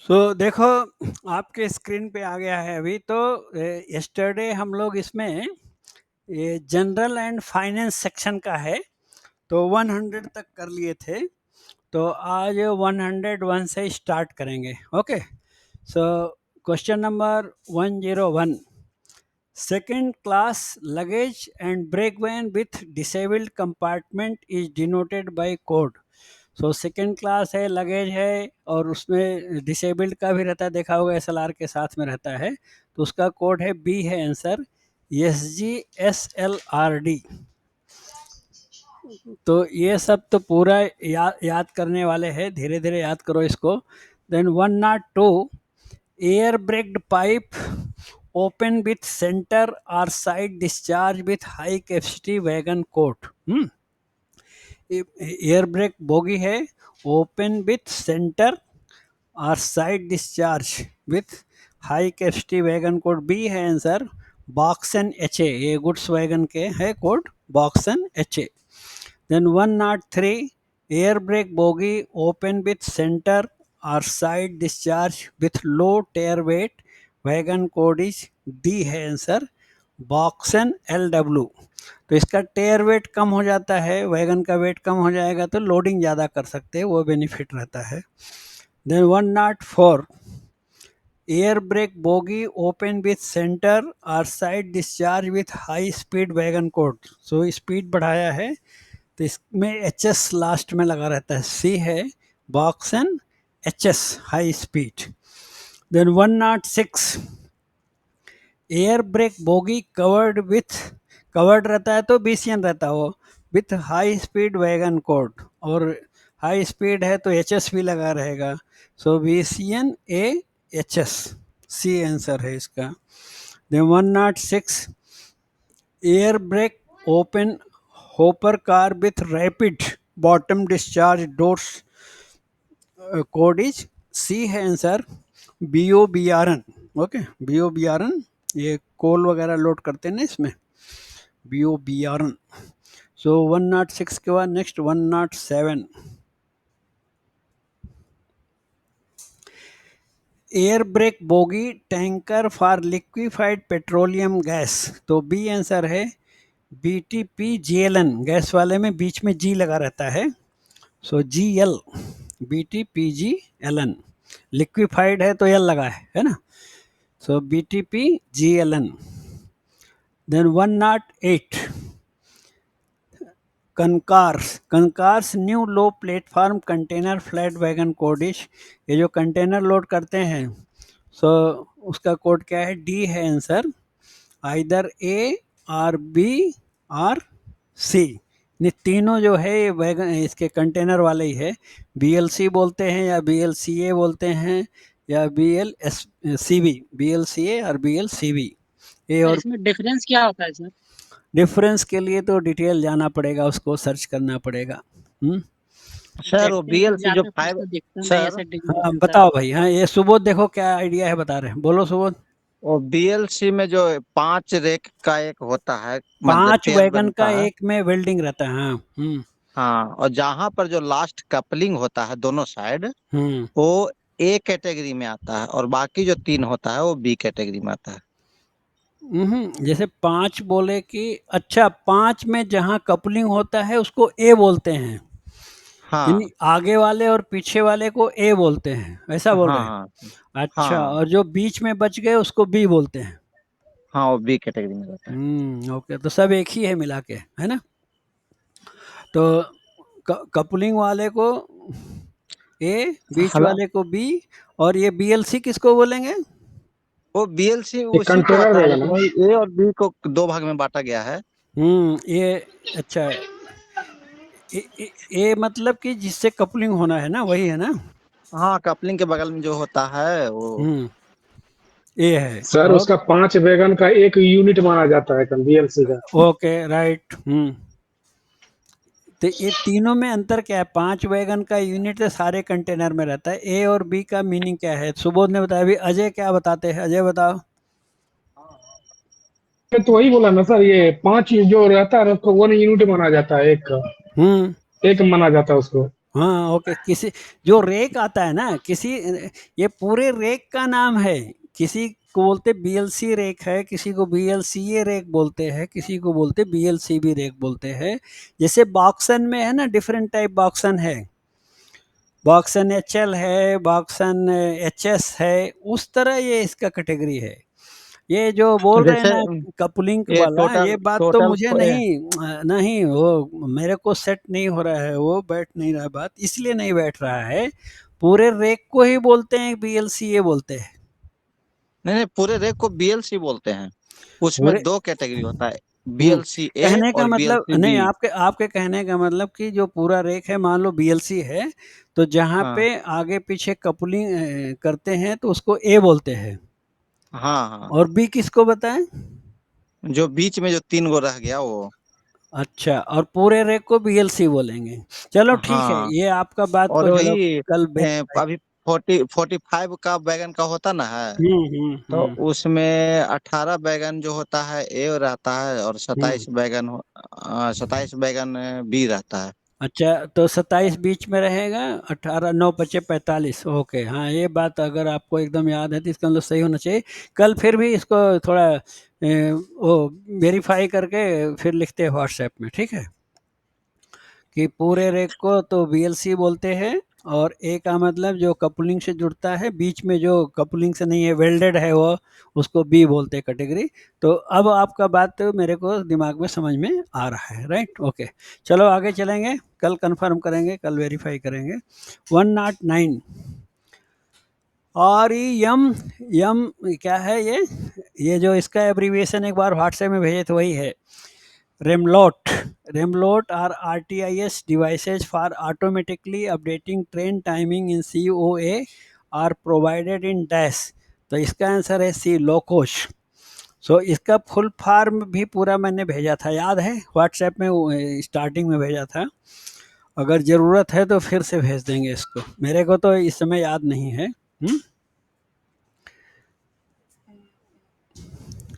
देखो आपके स्क्रीन पे आ गया है अभी। तो यस्टरडे हम लोग इसमें ये जनरल एंड फाइनेंस सेक्शन का है, तो 100 तक कर लिए थे। तो आज 101 से स्टार्ट करेंगे। Okay, so question number 101, second class luggage and brake van with disabled compartment is denoted by code. So second class है, लगेज है, और उसमें डिसेबल्ड का भी रहता है, देखा होगा SLR के साथ में रहता है, तो उसका कोड है बी है आंसर, SGSLRD। तो ये सब तो पूरा याद करने वाले हैं, धीरे धीरे याद करो इसको। Then 102, air braked pipe open with centre और side discharge with high capacity wagon code. Air brake bogie है, ओपन विथ सेंटर और side discharge with high capacity wagon code. B है आंसर, बॉक्स एंड HA। ये goods wagon के है code box and HA। Then 103, air brake bogie open with centre और side discharge with low tare weight wagon code is D है answer, box and LW। तो इसका टेयर wait कम हो जाता है, वैगन का वेट कम हो जाएगा तो लोडिंग ज़्यादा कर सकते हैं, वो बेनिफिट रहता है। Then 104, air brake bogie open with centre और side discharge with high speed wagon code. So speed बढ़ाया है तो इसमें HS लास्ट में लगा रहता है। सी है, box and HS high speed. Then 106, air brake bogie covered रहता है तो BCN रहता है वो, with high speed wagon code, और हाई स्पीड है तो HS भी लगा रहेगा। So BCN AHS, C answer है इसका। Then 106, air brake open hopper car with rapid bottom discharge doors, code is C है आंसर, BOBRN। ओके, BOBRN, ये कोल वगैरह लोड करते हैं ना इसमें, BOBRN। सो 106 के बाद next 107, air brake bogie tanker for liquefied petroleum gas. तो बी आंसर है, BTPGLN। गैस वाले में बीच में G लगा रहता है, सो GL, BTPGLN। लिक्विफाइड है तो L लगा है ना, so BTPGLN। Then 108, CONCOR's new low platform container flat wagon code is. ये जो कंटेनर लोड करते हैं, सो उसका कोड क्या है, डी है आंसर, आइदर A और B और C। ये तीनों जो है ये वैगन इसके कंटेनर वाले ही है। BLC बोलते हैं या BLCA बोलते हैं या BLCA और BLCB। ये और इसमें डिफरेंस क्या होता है सर? डिफरेंस के लिए तो डिटेल जाना पड़ेगा, उसको सर्च करना पड़ेगा। सर वो देखते हैं सर, BLC जो ज्यादा कुछ 5 तो दिखता नहीं है सर सर हाँ डिफरेंस सर। बताओ भाई। हाँ ये सुबोध, देखो क्या आइडिया है बता रहे हैं, बोलो सुबोध। वो BLC में जो 5 रेक का एक होता है, मतलब 5 पेयर वैगन का बनता है। एक में वेल्डिंग रहता है। हाँ। हाँ, और जहाँ पर जो लास्ट कपलिंग होता है दोनों साइड, हम्म वो A कैटेगरी में आता है और बाकी जो 3 होता है वो B कैटेगरी में आता है। जैसे 5 बोले कि अच्छा, 5 में जहाँ कपलिंग होता है उसको A बोलते हैं, हाँ यानी आगे वाले और पीछे वाले को A बोलते हैं, ऐसा बोल हाँ रहे हाँ हैं। अच्छा, हाँ और जो बीच में बच गए उसको B बोलते हैं। हाँ, वो B कैटेगरी में रहता है। ओके, तो सब एक ही है मिला के, है ना। तो कपलिंग वाले को A, बीच हाला वाले को B, और ये BLC किसको बोलेंगे? वो BLC ये उसी को कंटेनर आता है, वैगन लेकिन है। वही A और B को 2 भाग में बांटा गया है। ये अच्छा, ए मतलब कि जिससे कपलिंग होना है ना, वही है ना। हाँ, कपलिंग के बगल में जो होता है वो। ए है। सर और उसका 5 वैगन का एक यूनिट माना जाता है BLC का। Okay, right. तो ये तीनों में अंतर क्या है? 5 वैगन का यूनिट तो सारे कंटेनर में रहता है। ए और बी का मीनिंग क्या है? सुबोध ने बताया। अभी अजय क्या बताते हैं, अजय बताओ। तो वही बोला ना सर, ये 5 जो रहता है उसको 1 यूनिट माना जाता है, एक का हम्म एक माना जाता है उसको। हाँ ओके, किसी जो रेक आता है ना, किसी ये पूरे रेक का नाम है। किसी को बोलते बीएलसी रेक है, किसी को बीएलसीए रेक बोलते हैं, किसी को बोलते बीएलसीबी रेक बोलते हैं। जैसे बॉक्सन में है ना, डिफरेंट टाइप बॉक्सन है, बॉक्सन एचएल है, बॉक्सन एचएस है, उस तरह ये इसका कैटेगरी है। ये जो बोल रहे हैं जैसे ना कपलिंक ये वाला, ये टोटल बात तो टोटल मुझे नहीं वो मेरे को सेट नहीं हो रहा है, वो बैठ नहीं रहा, बात इसलिए नहीं बैठ रहा है। पूरे रेक को ही बोलते हैं बीएलसी ये बोलते हैं। नहीं नहीं, पूरे रेक को बीएलसी बोलते हैं। उसमें पूरे दो कैटेगरी होता है, हम्म बीएलसी ए कहने का और मतलब बीएलसी नहीं, बी। आपके आपके कहने का मतलब कि जो पूरा रेक है, मान लो बीएलसी है, तो जहाँ हाँ पे आगे पीछे कपलिंग करते हैं तो उसको ए बोलते हैं। हाँ हाँ, और बी किसको बताएं? जो बीच में जो तीन गो रह गया वो। अच्छा, और पूरे रेक को बीएलसी बोलेंगे। चलो ठीक है, हाँ, ये आपका बात और को चलो वही कल वेरीफाई। अभी 45 का बैगन का होता ना है, तो हम्म। उसमें 18 बैगन जो होता है ए रहता है, और हम्म 27 बैगन बी रहता है। अच्छा, तो 27 बीच में रहेगा, 18 9 बचे 45। ओके, हाँ ये बात अगर आपको एकदम याद है तो इसका मतलब सही होना चाहिए। कल फिर भी इसको थोड़ा वो वेरीफाई करके फिर लिखते हैं व्हाट्सएप में, ठीक है? कि पूरे रेक को तो बीएलसी बोलते हैं, और ए का मतलब जो कपलिंग से जुड़ता है, बीच में जो कपलिंग से नहीं है, वेल्डेड है वो, उसको बी बोलते हैं कैटेगरी। तो अब आपका बात तो मेरे को दिमाग में समझ में आ रहा है, राइट? ओके, चलो आगे चलेंगे, कल कंफर्म करेंगे, कल वेरीफाई करेंगे। 109 और यम यम क्या है ये जो इसका एब्रीविएशन एक बार व्हाट्सएप में भेजे तो वही है, Remlot. Remlot are RTIS devices for automatically updating train timing in COA are provided in DAS। तो इसका आंसर है सी, लोकोश। सो इसका फुल फॉर्म भी पूरा मैंने भेजा था, याद है? व्हाट्सएप में स्टार्टिंग में भेजा था। अगर ज़रूरत है तो फिर से भेज देंगे इसको, मेरे को तो इस समय याद नहीं है।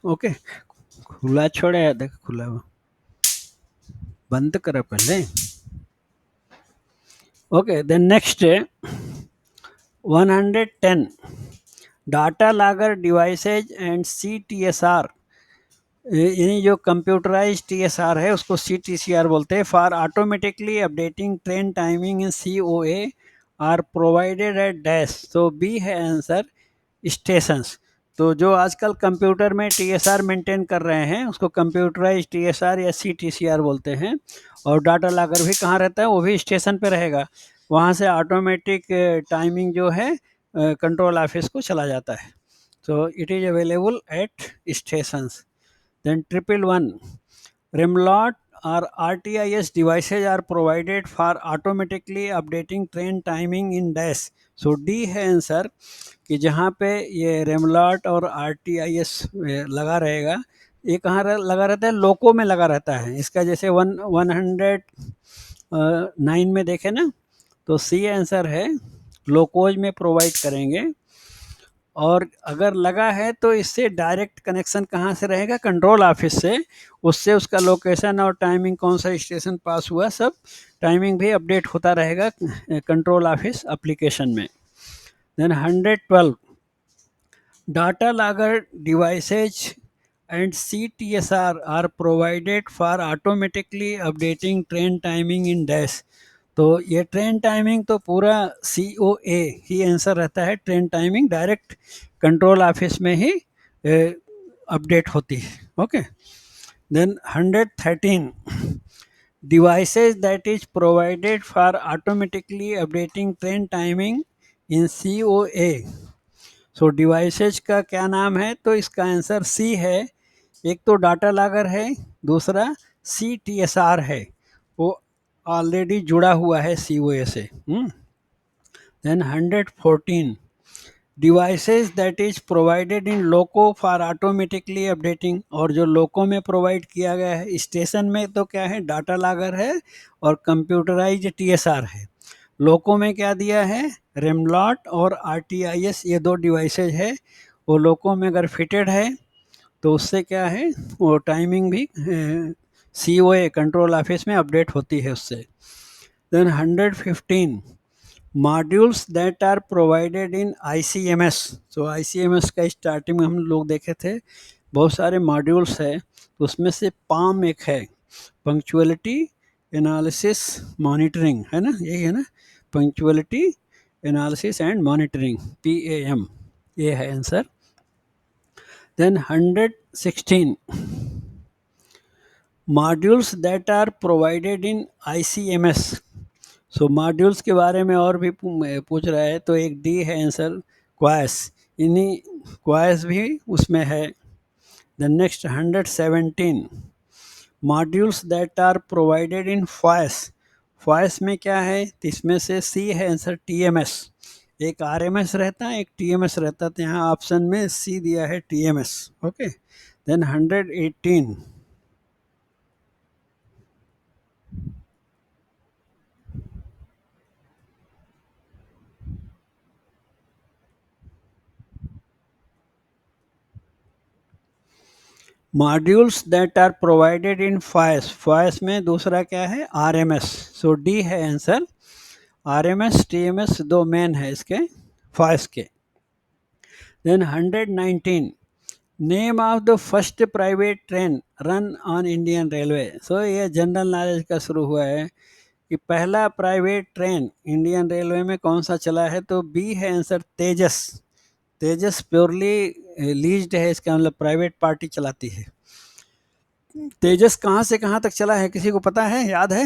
ओके, खुला छोड़े, देख खुला हुआ, बंद करो पहले। Okay, then next 110 data logger devices and CTSR, यानी जो कंप्यूटराइज TSR है उसको CTCR बोलते हैं, for automatically updating train timing in COA are provided at dash. तो बी है आंसर, स्टेशंस। तो जो आजकल कंप्यूटर में TSR मेंटेन कर रहे हैं उसको कंप्यूटराइज TSR या CTCR बोलते हैं। और डाटा लागर भी कहाँ रहता है? वो भी स्टेशन पे रहेगा, वहाँ से ऑटोमेटिक टाइमिंग जो है कंट्रोल ऑफिस को चला जाता है। So it is available at stations. Then 111 Remlot or RTIS devices are provided for automatically updating train timing in dash। So D है आंसर, कि जहाँ पे ये रेमलॉट और RTIS लगा रहेगा, ये कहाँ लगा रहता है? लोको में लगा रहता है इसका। जैसे 109 में देखें ना, तो सी आंसर है, लोकोज में प्रोवाइड करेंगे। और अगर लगा है तो इससे डायरेक्ट कनेक्शन कहाँ से रहेगा? कंट्रोल ऑफिस से। उससे उसका लोकेशन और टाइमिंग, कौन सा स्टेशन पास हुआ, सब टाइमिंग भी अपडेट होता रहेगा कंट्रोल ऑफिस एप्लीकेशन में। Then 112 data logger devices and CTSR are provided for automatically updating train timing in dash. तो ये ट्रेन टाइमिंग तो पूरा COA ही आंसर रहता है, train timing direct control office में ही अपडेट होती है। Okay, then 113 devices that is provided for automatically updating train timing in COA। So devices का क्या नाम है? तो इसका आंसर सी है। एक तो डाटा लागर है, दूसरा CTSR है, वो ऑलरेडी जुड़ा हुआ है COA से। Then 114 devices that is provided in loco for automatically updating. और जो लोको में प्रोवाइड किया गया है, स्टेशन में तो क्या है? डाटा लागर है और कंप्यूटराइज TSR है। लोको में क्या दिया है? रेमलॉट और RTIS, ये दो डिवाइसेज है। वो लोको में अगर फिटेड है तो उससे क्या है, वो टाइमिंग भी COA कंट्रोल ऑफिस में अपडेट होती है उससे। Then 115 modules that are provided in ICMS. So ICMS का स्टार्टिंग में हम लोग देखे थे, बहुत सारे मॉड्यूल्स है, तो उसमें से पाम एक है, पंक्चुअलिटी एनालिसिस मॉनिटरिंग, है ना, यही है ना, punctuality analysis and monitoring, PAM, ये है answer. Then 116 modules that are provided in ICMS. So modules के बारे में और भी पूछ रहा है, तो एक डी है आंसर, क्वास, इन्हीं क्वास भी उसमें है. The next 117 modules that are provided in FOIS. FOIS में क्या है, तो इसमें से सी है आंसर, TMS. एक RMS रहता है, एक TMS रहता है, तो यहाँ ऑप्शन में सी दिया है, TMS. Okay. Then 118 modules that are provided in FOIS. FOIS में दूसरा क्या है, RMS. सो डी है आंसर, RMS TMS दो मेन है इसके फॉयस के. Then 119 name of the first private train run on Indian railway. So ये जनरल नॉलेज का शुरू हुआ है कि पहला प्राइवेट ट्रेन इंडियन रेलवे में कौन सा चला है, तो बी है आंसर, तेजस. तेजस प्योरली लीज्ड है, इसका मतलब प्राइवेट पार्टी चलाती है. तेजस कहाँ से कहाँ तक चला है, किसी को पता है, याद है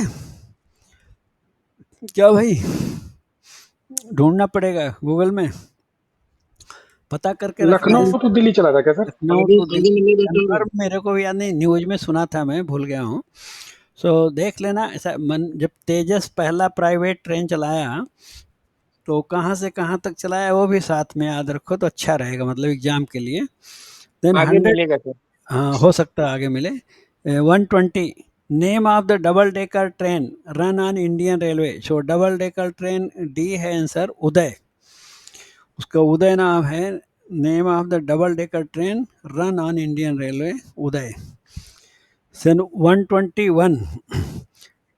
क्या भाई? ढूंढना पड़ेगा गूगल में, पता करके रखना है. लखनऊ टू दिल्ली चला था क्या sir? Lucknow to Delhi, confirm मेरे को भी याद नहीं, न्यूज में सुना था, मैं भूल गया हूँ. सो देख लेना ऐसा जब तेजस पहला प्राइवेट ट्रेन चलाया तो कहाँ से कहाँ तक चलाया वो भी साथ में याद रखो, तो अच्छा रहेगा, मतलब एग्जाम के लिए. देन आगे 100, मिलेगा सर. हाँ हो सकता है आगे मिले. 120 name of the double decker train run on Indian railway. So double decker train D है आंसर, उदय. उसका उदय नाम है. Name of the double decker train run on Indian railway, Uday. Then 121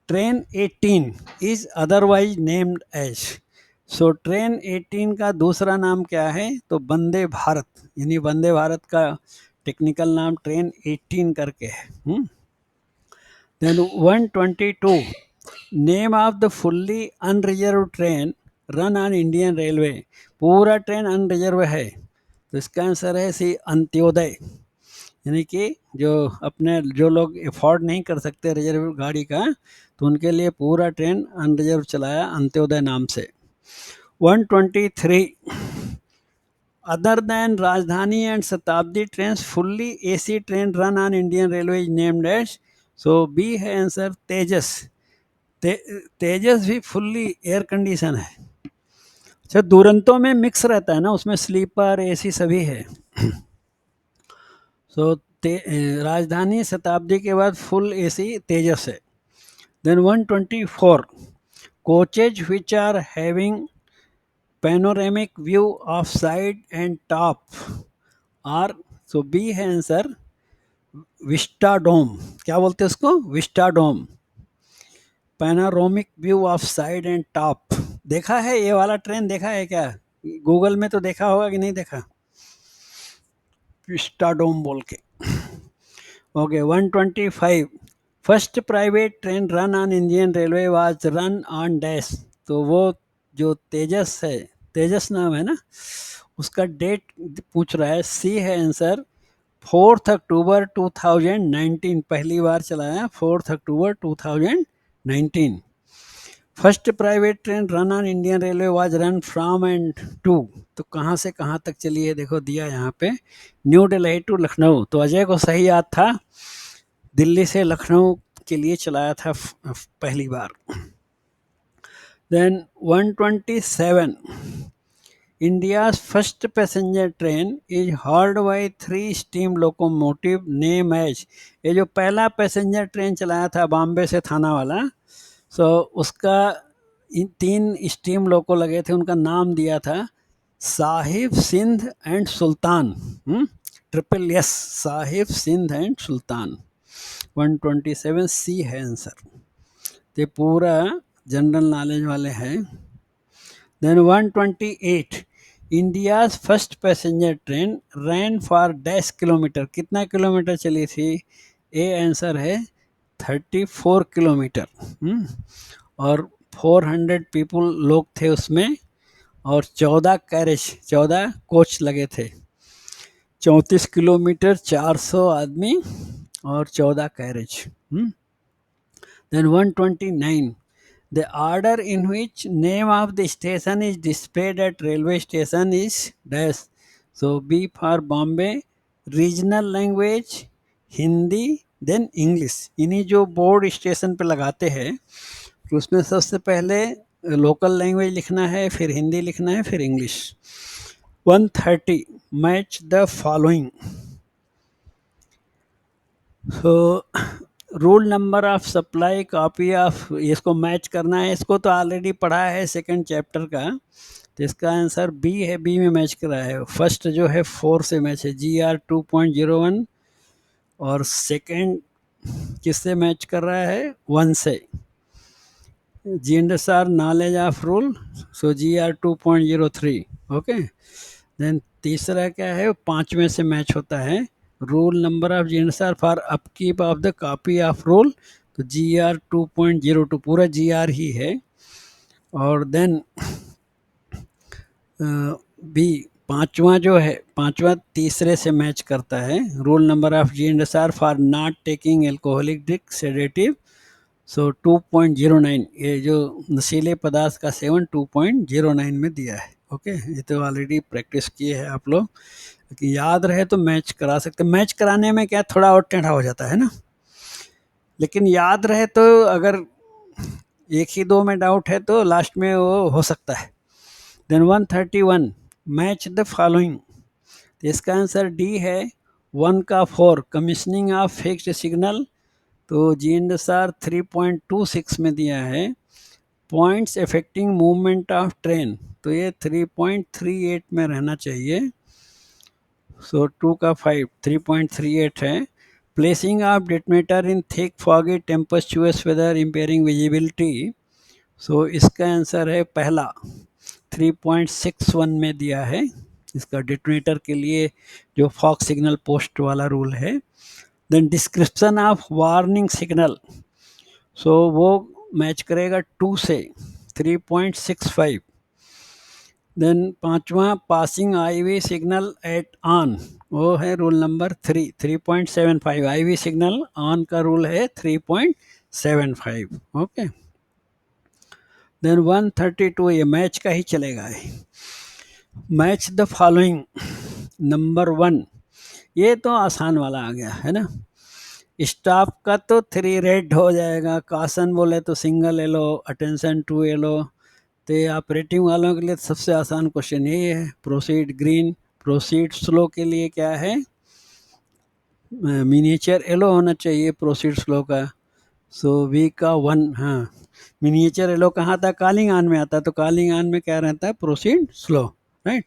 train 18 is otherwise named as. So train 18 का दूसरा नाम क्या है, तो वंदे भारत, यानी वंदे भारत का टेक्निकल नाम ट्रेन 18 करके है. Then 122 name of the fully unreserve train run on Indian railway. पूरा ट्रेन अनरिजर्व है, तो इसका आंसर है सी, अंत्योदय. यानी कि जो लोग अफोर्ड नहीं कर सकते रिजर्व गाड़ी का, तो उनके लिए पूरा ट्रेन अनरिजर्व चलाया, अंत्योदय नाम से. 123 other than Rajdhani and Shatabdi train fully AC train run on Indian railway is named as. So B है आंसर, तेजस. तेजस भी फुल्ली एयर कंडीशन है. अच्छा, दुरंतो में मिक्स रहता है ना, उसमें स्लीपर AC सभी है. सो राजधानी शताब्दी के बाद फुल AC तेजस है. Then 124 coaches which are having panoramic view of side and top are. So B है आंसर, विस्टाडोम. क्या बोलते हैं उसको, vistadome. Panoramic view of side and top. देखा है ये वाला ट्रेन, देखा है क्या, गूगल में तो देखा होगा कि नहीं देखा, विस्टाडोम बोल के. Okay. 125 first private train run on Indian railway was run on dash. तो वो जो तेजस है, तेजस नाम है ना, उसका डेट पूछ रहा है. सी है आंसर, 4 अक्टूबर 2019. पहली बार चलाया 4 अक्टूबर 2019. First private train run on Indian railway was run from and to. तो कहाँ से कहाँ तक चली है, देखो दिया यहाँ पे, न्यू दिल्ली टू लखनऊ. तो अजय को सही याद था, दिल्ली से लखनऊ के लिए चलाया था पहली बार. Then 127 India's first passenger train is hauled by 3 steam locomotive name as. ये जो पहला पैसेंजर ट्रेन चलाया था बॉम्बे से थाना वाला, सो उसका इन 3 स्टीम लोको लगे थे, उनका नाम दिया था Sahib, Sindh and Sultan. Triple S, Sahib, Sindh and Sultan. 127 C है आंसर. तो पूरा जनरल नॉलेज वाले हैं। Then 128, India's first passenger train ran for dash kilometre, कितना किलोमीटर चली थी? ए आंसर है 34 किलोमीटर। और 400 पीपल लोग थे उसमें, और 14 कैरेज, 14 कोच लगे थे। 34 किलोमीटर, 400 आदमी और 14 carriage. Then 129, the order in which name of the station is displayed at railway station is dash. So B for Bombay, regional language Hindi, then English. इन्हीं जो बोर्ड स्टेशन पे लगाते हैं तो उसमें सबसे पहले लोकल लैंग्वेज लिखना है, फिर हिंदी लिखना है, फिर English. 130, match the following. So rule number of supply copy of, इसको मैच करना है। इसको तो ऑलरेडी पढ़ा है सेकंड चैप्टर का, तो इसका आंसर बी है, बी में मैच कर रहा है। फर्स्ट जो है 4 से मैच है, GR 2.01, और सेकंड किससे मैच कर रहा है? 1 से। GNSR knowledge of rule, so GR 2.03। Okay, then तीसरा क्या है? 5 में से मैच होता है। Rule number of GNSR for upkeep of the copy of rule, तो GR 2.02, पूरा GR ही है। और देन बी, पांचवा जो है, पांचवा तीसरे से मैच करता है। Rule number of GNSR for not taking alcoholic drink sedative, so 2.09, ये जो नशीले पदार्थ का सेवन 2.09 में दिया है। ओके, ये तो ऑलरेडी प्रैक्टिस किए हैं आप लोग, कि याद रहे तो मैच करा सकते। मैच कराने में क्या थोड़ा और टेढ़ा हो जाता है ना, लेकिन याद रहे तो अगर एक ही दो में डाउट है तो लास्ट में वो हो सकता है। देन 131, मैच द फॉलोइंग, तो इसका आंसर डी है 1 का 4, कमीशनिंग ऑफ फिक्स्ड सिग्नल, तो GNSR 3.26 में दिया है। Points affecting movement of train, तो ये 3.38 में रहना चाहिए। सो 2 का 5, 3.38 है। Placing of detonator in thick foggy tempestuous weather impairing visibility, so इसका आंसर है पहला, 3.61 में दिया है इसका डेटोनेटर के लिए, जो फॉग सिग्नल पोस्ट वाला रूल है। Then description of warning signal, so वो मैच करेगा 2 से, 3.65। देन पांचवा, passing IB signal at on, वो है rule number 3, 3.75। IB signal on का रूल है 3.75। ओके, देन 132, ये मैच का ही चलेगा। मैच द फॉलोइंग, नंबर 1, ये तो आसान वाला आ गया है ना। स्टाफ का तो 3 रेड हो जाएगा, कासन बोले तो सिंगल येलो, अटेंशन 2 येलो। तो ये ऑपरेटिंग वालों के लिए सबसे आसान क्वेश्चन ये है। प्रोसीड ग्रीन, प्रोसीड स्लो के लिए क्या है? मिनिएचर येलो होना चाहिए प्रोसीड स्लो का। सो वी का 1, हाँ, मिनिएचर येलो कहाँ आता? कॉलिंग ऑन में आता है, तो कॉलिंग ऑन में क्या रहता है? Proceed slow, right.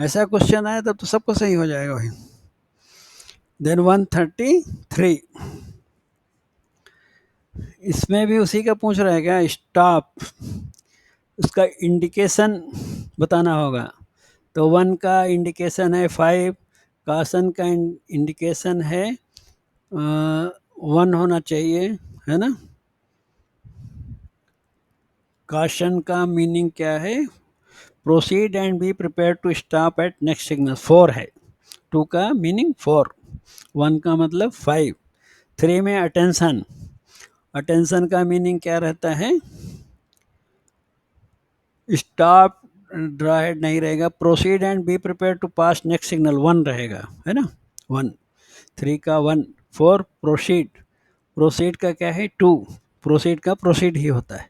ऐसा क्वेश्चन आया तब तो सबको सही हो जाएगा भाई। देन 133, इसमें भी उसी का पूछ रहा है क्या? स्टॉप, उसका इंडिकेशन बताना होगा। तो 1 का इंडिकेशन है 5, कासन का इंडिकेशन है 1 होना चाहिए, है ना। काशन का मीनिंग क्या है? Proceed and be prepare to stop at next signal, 4 है। 2 का मीनिंग 4, 1 का मतलब 5। 3 में अटेंशन, अटेंशन का मीनिंग क्या रहता है? स्टॉप, ड्रा हेड नहीं रहेगा। Proceed and be prepare to pass next signal, 1 रहेगा, है ना, 1। 3 का 1, 4 प्रोसीड, प्रोसीड का क्या है? 2, प्रोसीड का प्रोसीड ही होता है।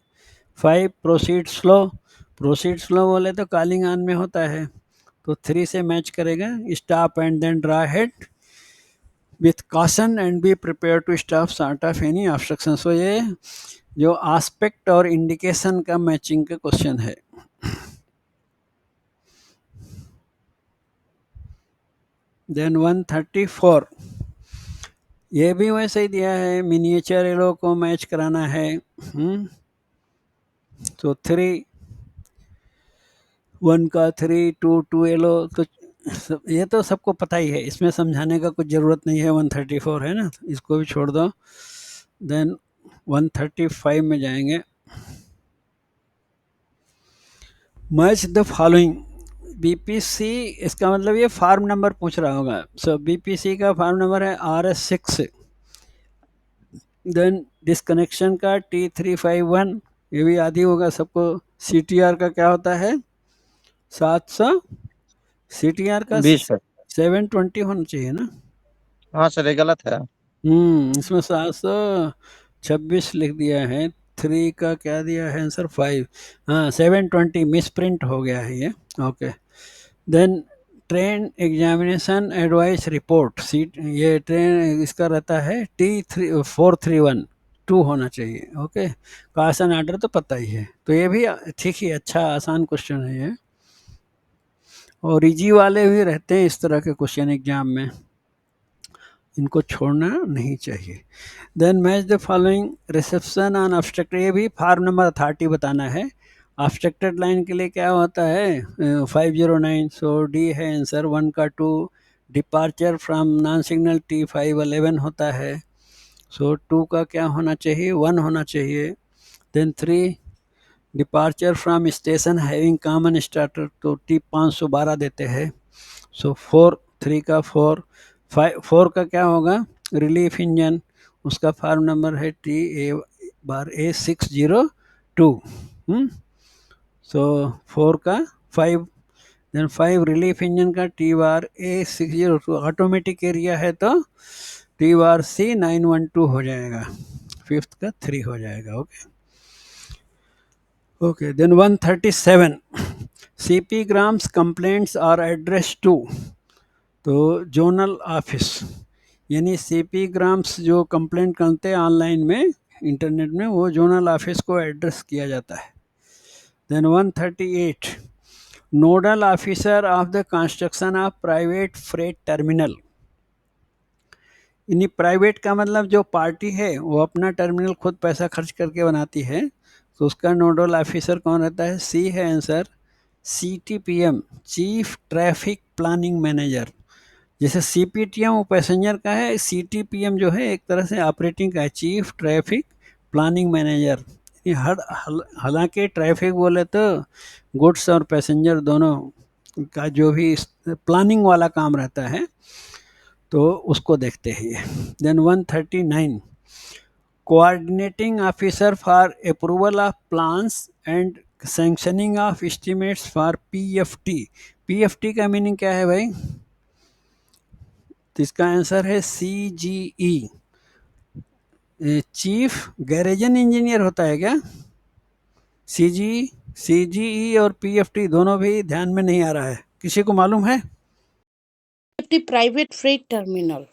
5 प्रोसीड स्लो, प्रोसीड स्लो बोले तो कॉलिंग ऑन में होता है, तो 3 से मैच करेगा। Stop and then draw head with caution and be prepare to stop short of any obstruction. So ये जो आस्पेक्ट और इंडिकेशन का मैचिंग का क्वेश्चन है। देन 134, ये भी वैसे ही दिया है, मिनिएचर येलो को मैच कराना है। तो 3 1 का 3 2 2 एलो तो ये तो सबको पता ही है, इसमें समझाने का कुछ ज़रूरत नहीं है। 134 है ना, इसको भी छोड़ दो। देन 135 में जाएंगे। Match the following. बीपीसी, इसका मतलब ये फार्म नंबर पूछ रहा होगा। सो बीपीसी का फार्म नंबर है RS6। देन डिसकनेक्शन का T351, ये भी आदि होगा सबको। CTR का क्या होता है? 700। CTR का 20 है। 720 होना चाहिए ना। हाँ सर, ये गलत है। इसमें 726 लिख दिया है। 3 का क्या दिया है आंसर? 5। हाँ, 720 मिस प्रिंट हो गया है ये। Okay. Then train examination advice report, seat, ये ट्रेन इसका रहता है T3431 2 होना चाहिए। ओके। कासन आर्डर तो पता ही है, तो ये भी ठीक ही, अच्छा आसान क्वेश्चन है ये। और इजी वाले भी रहते हैं इस तरह के क्वेश्चन एग्जाम में, इनको छोड़ना नहीं चाहिए। Then match the following reception on obstructed, ये भी फार्म नंबर अथॉरिटी बताना है। ऑब्स्ट्रक्टेड लाइन के लिए क्या होता है? 509। सो डी है आंसर। 1 का 2 departure from non signal T511 होता है। सो 2 का क्या होना चाहिए? 1 होना चाहिए। Then 3 departure from station having common starter, तो T512 देते हैं। सो 4, 3 का 4। 4 का क्या होगा? रिलीफ इंजन, उसका फार्म नंबर है TA/A602। सो 4 का 5। देन 5 रिलीफ इंजन का T/A602। ऑटोमेटिक एरिया है तो T/C912 हो जाएगा। फिफ्थ का 3 हो जाएगा। Okay. Okay. Then 137 CP grams complaints are address to, तो जोनल ऑफिस, यानी CP ग्राम्स जो कंप्लेंट करते हैं ऑनलाइन में, इंटरनेट में, वो जोनल ऑफिस को एड्रेस किया जाता है। Then 138 nodal officer of the construction of private freight terminal, यानी प्राइवेट का मतलब जो पार्टी है वो अपना टर्मिनल खुद पैसा खर्च करके बनाती है, तो उसका नोडल ऑफिसर कौन रहता है? सी है answer. CTPM, chief traffic planning manager. जैसे CPTM वो पैसेंजर का है, CTPM जो है एक तरह से ऑपरेटिंग का है, चीफ ट्रैफिक प्लानिंग मैनेजर। हालांकि ट्रैफिक बोले तो गुड्स और पैसेंजर दोनों का जो भी प्लानिंग वाला काम रहता है, तो उसको देखते हैं। Then 139 coordinating officer for approval of plans and sanctioning of estimates for PFT। PFT का मीनिंग क्या है भाई? तो इसका आंसर है CGE। चीफ गैरेजन इंजीनियर होता है क्या? CGE और PFT दोनों भी ध्यान में नहीं आ रहा है, किसी को मालूम है? Private freight terminal.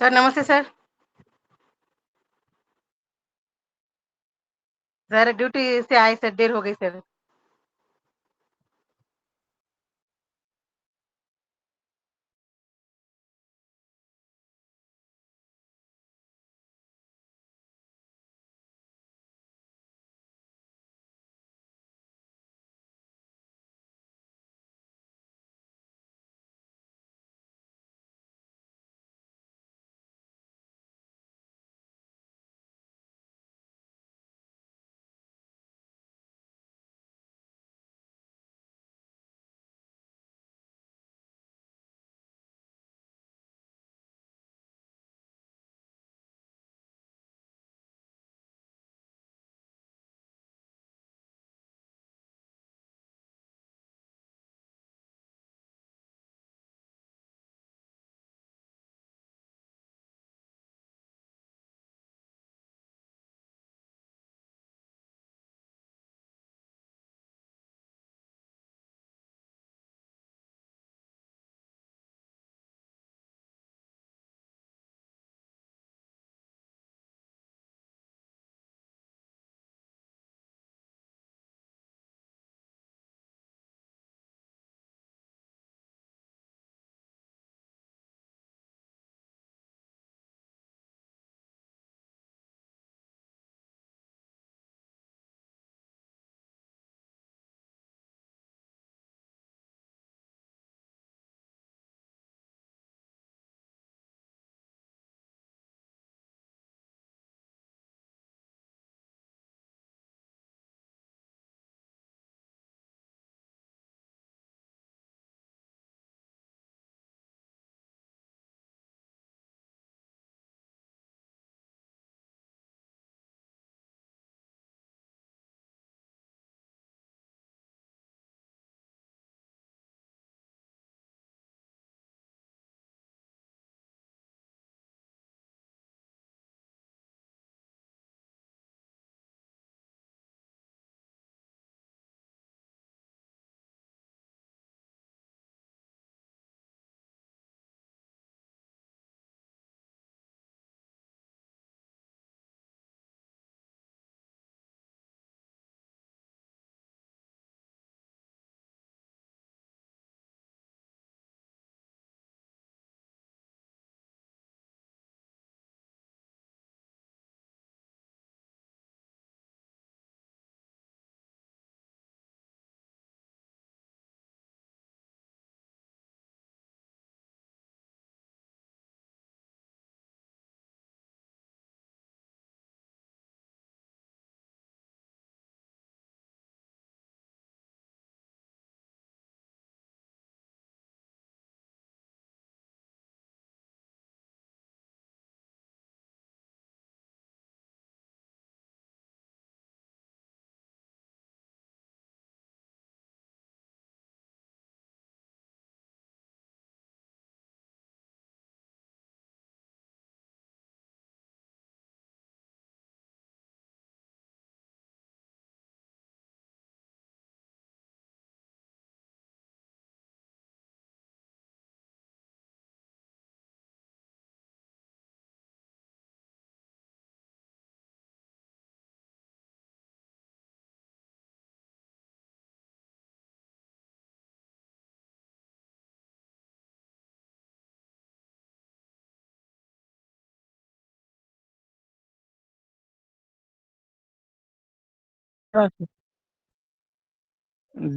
सर नमस्ते सर। सर ड्यूटी से आए सर, देर हो गई सर।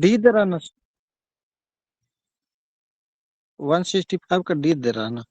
डी दे रहा ना, 165 का डी दे रहा ना।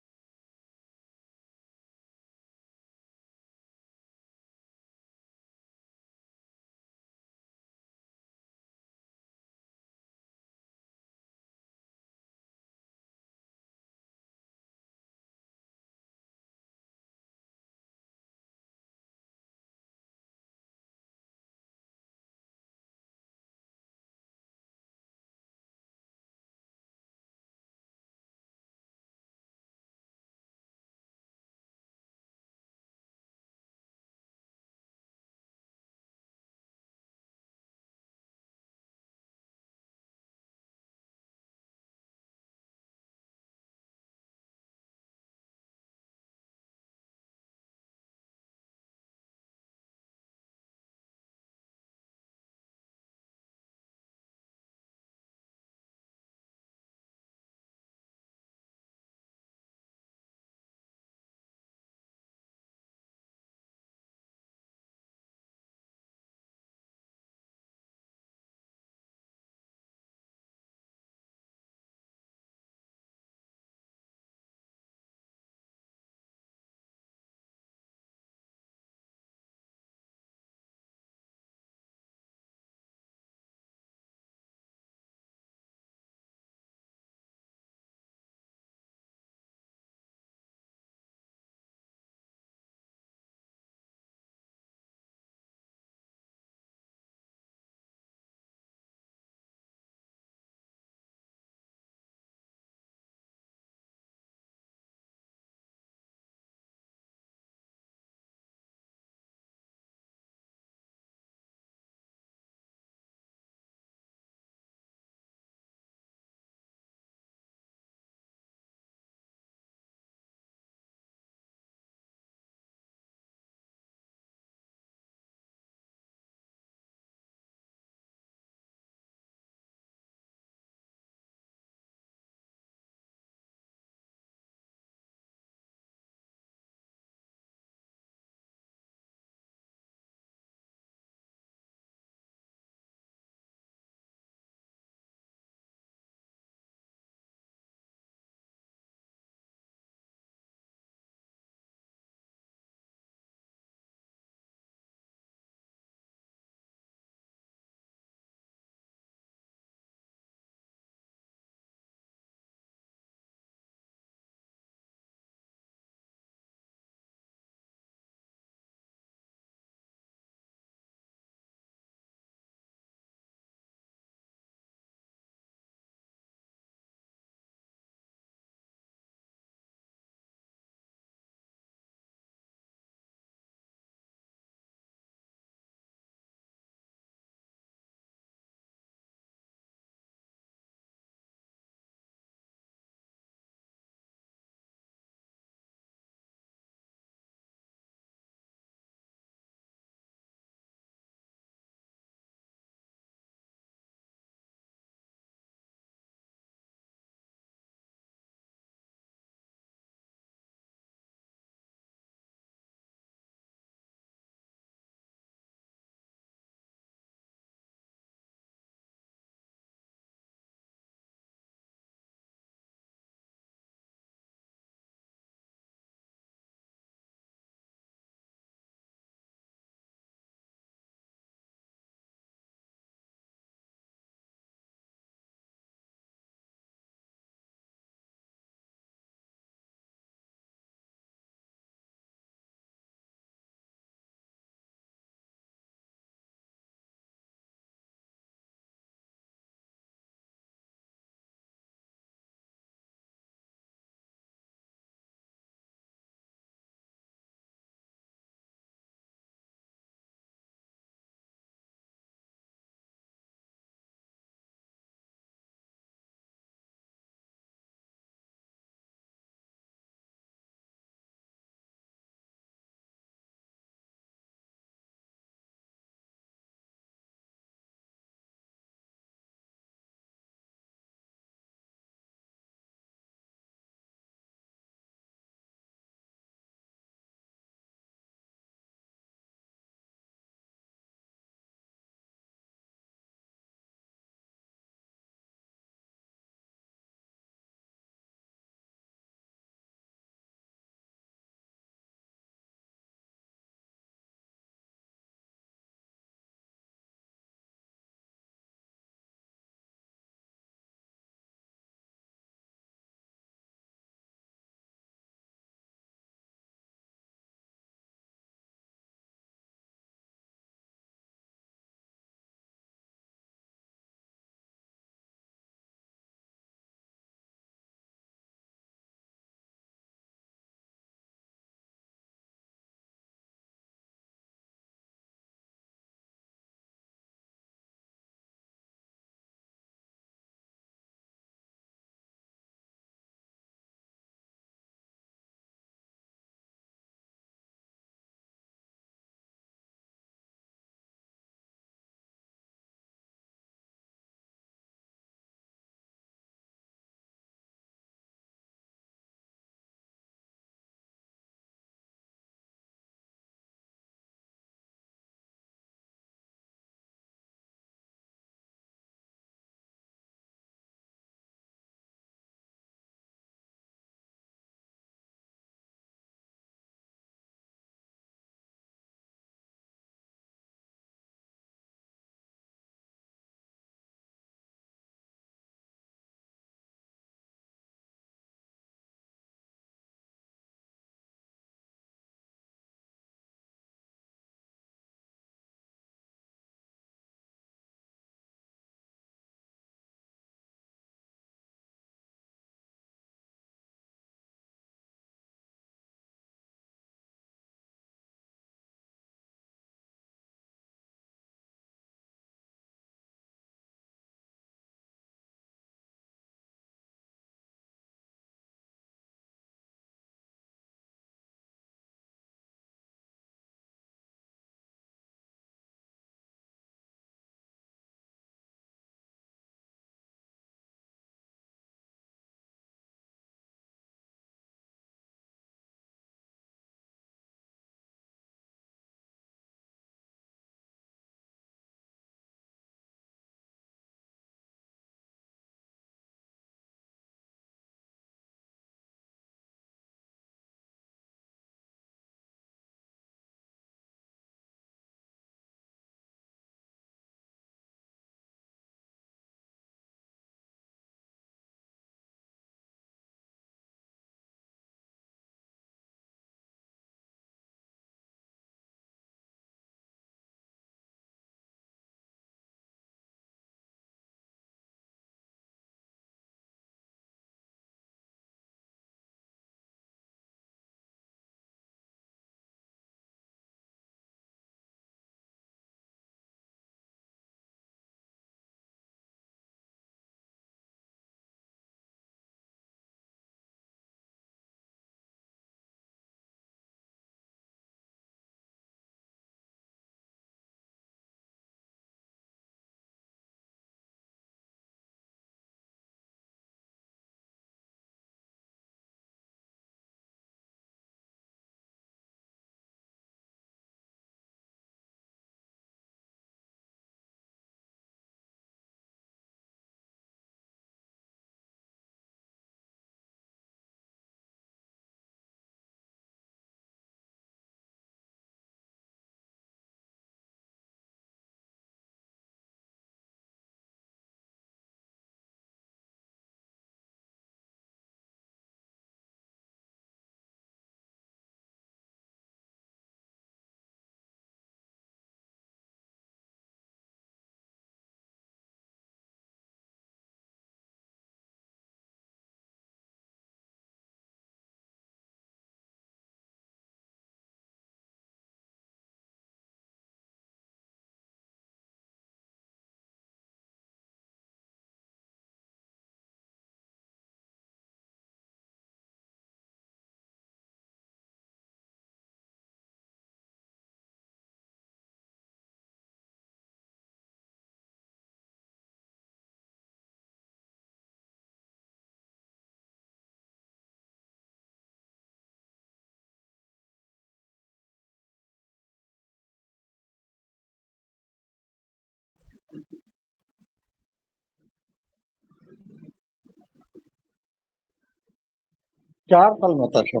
4 साल में होता है सर,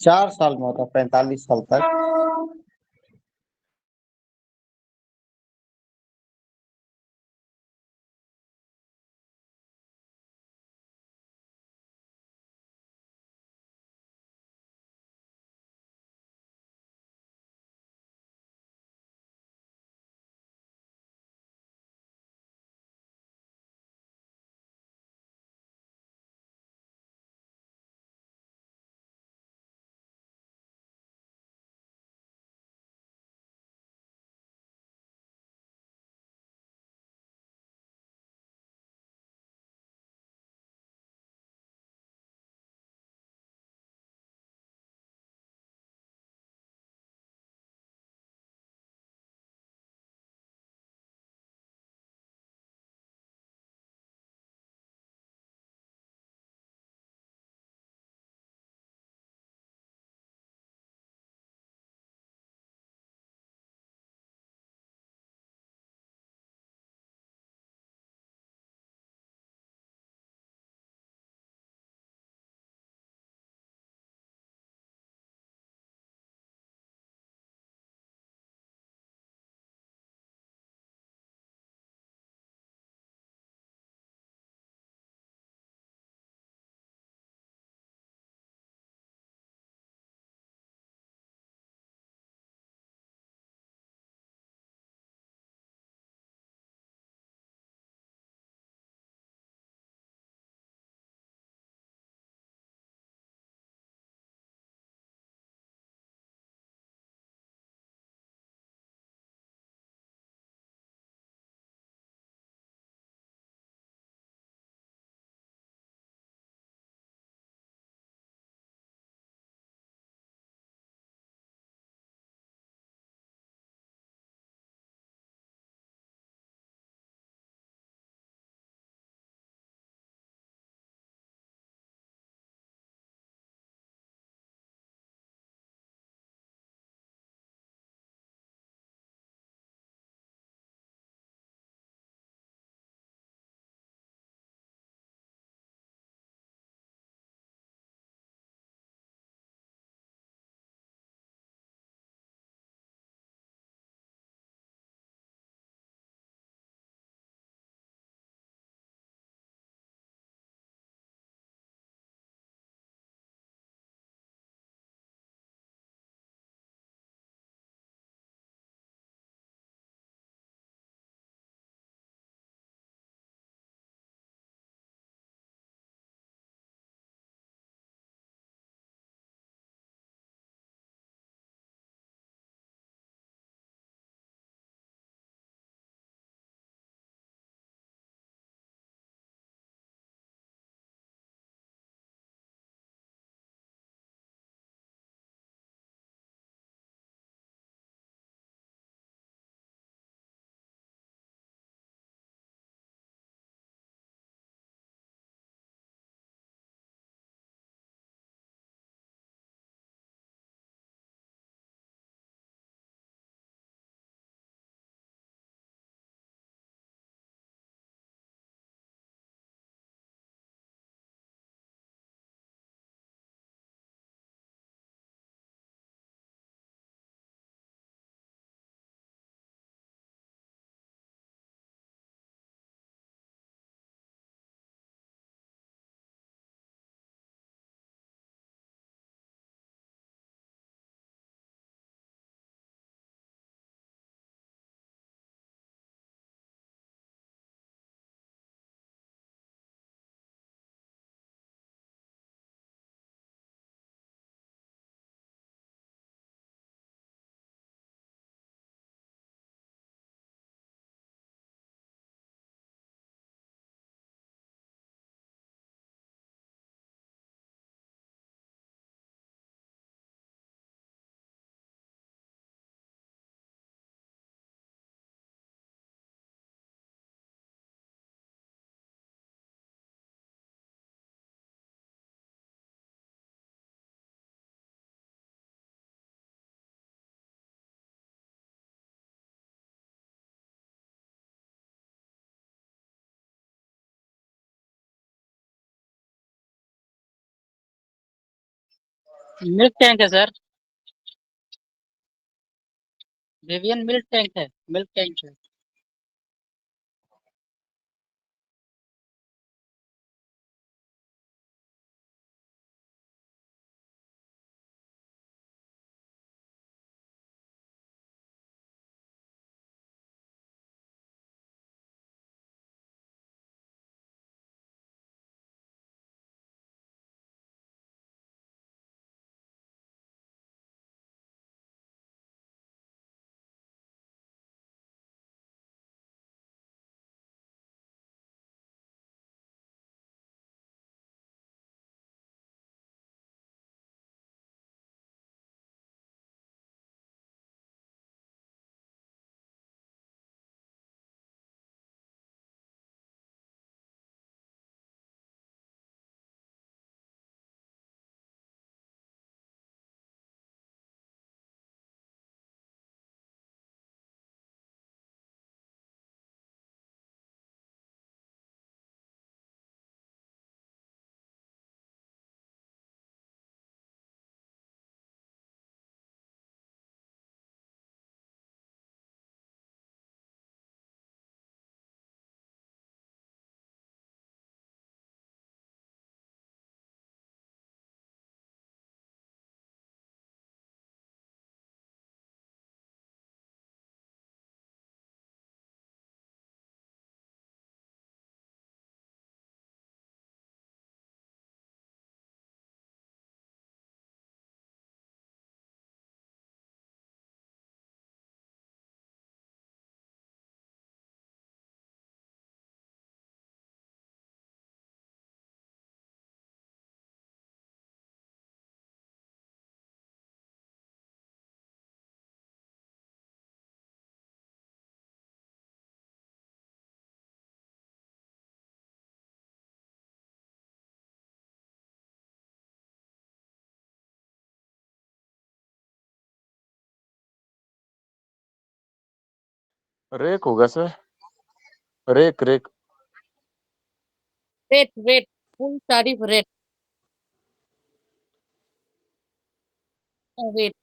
4 साल में होता है, 45 साल तक। मिल्क टैंक है सर। विवियन मिल्क टैंक है, मिल्क टैंक है। रेक होगा sir. Rake rake. Rate rate full तारीफ रेट। वेट।